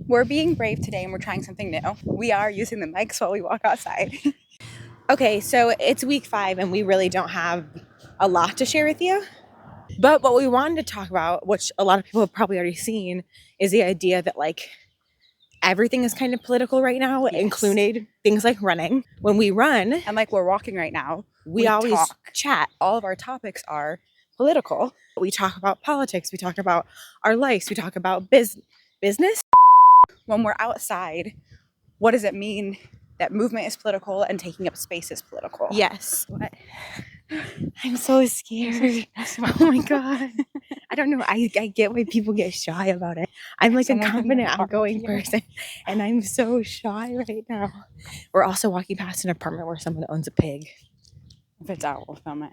We're being brave today and we're trying something new. We are using the mics while we walk outside. Okay, so it's week 5 and we really don't have a lot to share with you. But what we wanted to talk about, which a lot of people have probably already seen, is the idea that like everything is kind of political right now, Yes. including things like running. When we run, And like we're walking right now, we always talk. chat. All of our topics are political. We talk about politics, we talk about our lives, we talk about business. When we're outside, what does it mean that movement is political and taking up space is political? Yes. What? I'm so scared. Oh my God. I don't know. I get why people get shy about it. I'm like a confident, outgoing person, and I'm so shy right now. We're also walking past an apartment where someone owns a pig. If it's out, we'll film it.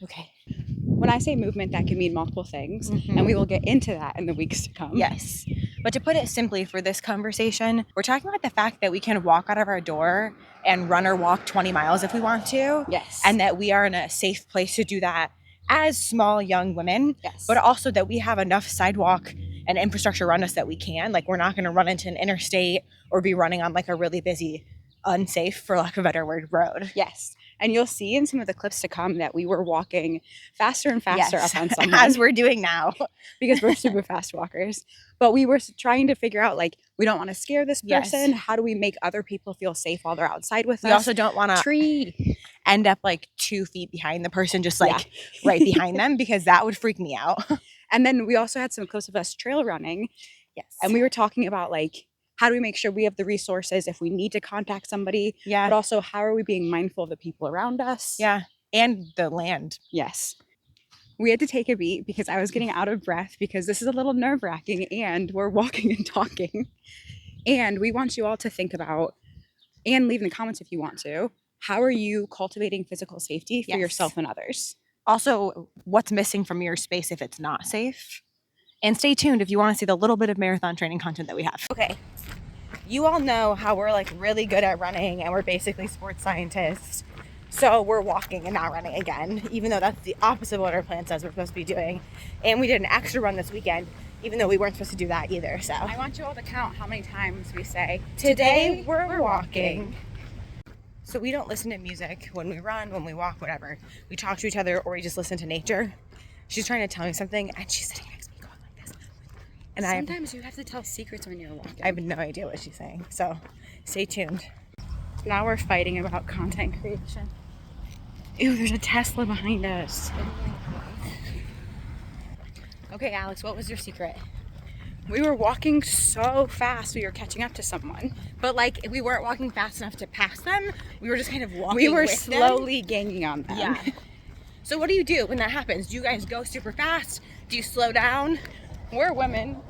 Okay. When I say movement, that can mean multiple things, and we will get into that in the weeks to come. Yes. But to put it simply for this conversation, we're talking about the fact that we can walk out of our door and run or walk 20 miles if we want to. Yes. And that we are in a safe place to do that as small young women. Yes. But also that we have enough sidewalk and infrastructure around us that we can. Like, we're not going to run into an interstate or be running on like a really busy, unsafe, for lack of a better word, road. Yes. And you'll see in some of the clips to come that we were walking faster and faster up on someone. As we're doing now. Because we're super fast walkers. But we were trying to figure out, like, we don't want to scare this person. Yes. How do we make other people feel safe while they're outside with us? We also don't want to end up like 2 feet behind the person, just like right behind them, because that would freak me out. And then we also had some clips of us trail running. Yes. And we were talking about, like, how do we make sure we have the resources if we need to contact somebody? Yeah. But also, how are we being mindful of the people around us? Yeah. And the land. Yes. We had to take a beat because I was getting out of breath because this is a little nerve-wracking and we're walking and talking. And we want you all to think about, and leave in the comments if you want to, how are you cultivating physical safety for yourself and others? Also, what's missing from your space if it's not safe? And stay tuned if you want to see the little bit of marathon training content that we have. Okay. You all know how we're like really good at running and we're basically sports scientists. So we're walking and not running again, even though that's the opposite of what our plan says we're supposed to be doing. And we did an extra run this weekend, even though we weren't supposed to do that either. So I want you all to count how many times we say, today we're walking. So we don't listen to music when we run, when we walk, whatever. We talk to each other or we just listen to nature. She's trying to tell me something and she's sitting next to me going like this. And sometimes you have to tell secrets when you're walking. I have no idea what she's saying. So stay tuned. Now we're fighting about content creation. Ew, there's a Tesla behind us. Okay, Alex, what was your secret? We were walking so fast we were catching up to someone. But like, we weren't walking fast enough to pass them. We were just kind of walking. We were slowly gaining on them. Yeah. So what do you do when that happens? Do you guys go super fast? Do you slow down? We're women.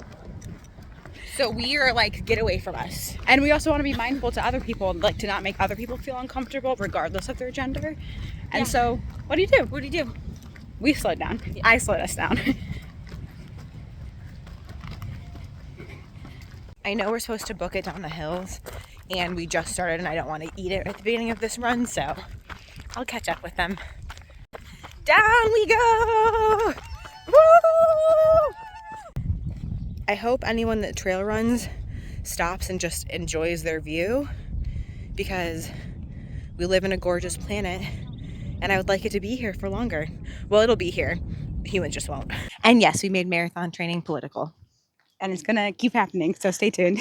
So we are like, get away from us. And we also want to be mindful to other people, like to not make other people feel uncomfortable regardless of their gender. And so, what do you do? What do you do? We slowed down. Yeah. I slowed us down. I know we're supposed to book it down the hills, and we just started, and I don't want to eat it at the beginning of this run, so I'll catch up with them. Down we go! Woo! I hope anyone that trail runs stops and just enjoys their view, because we live in a gorgeous planet, and I would like it to be here for longer. Well, it'll be here. Humans just won't. And yes, we made marathon training political. And it's going to keep happening, so stay tuned.